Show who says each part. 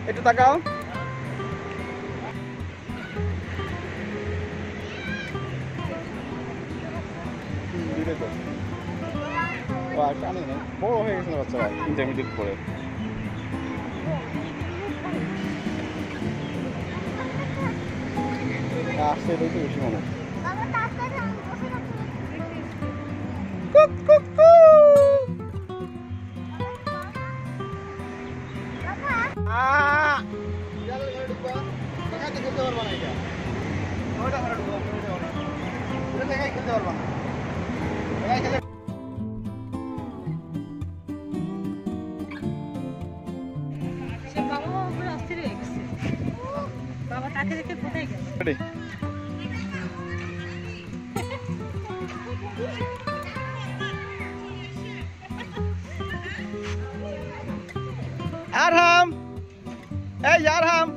Speaker 1: একটু তাকাও। কানে নেই, বড় হয়ে গেছে না বাচ্চারা, ইন্টারমিডিয়েট পড়ে। আসছে এটাই তো বেশি মনে হয়।
Speaker 2: বাবা তাকে দেখে কোথায় গেল?
Speaker 1: আরহাম, এই আরহাম।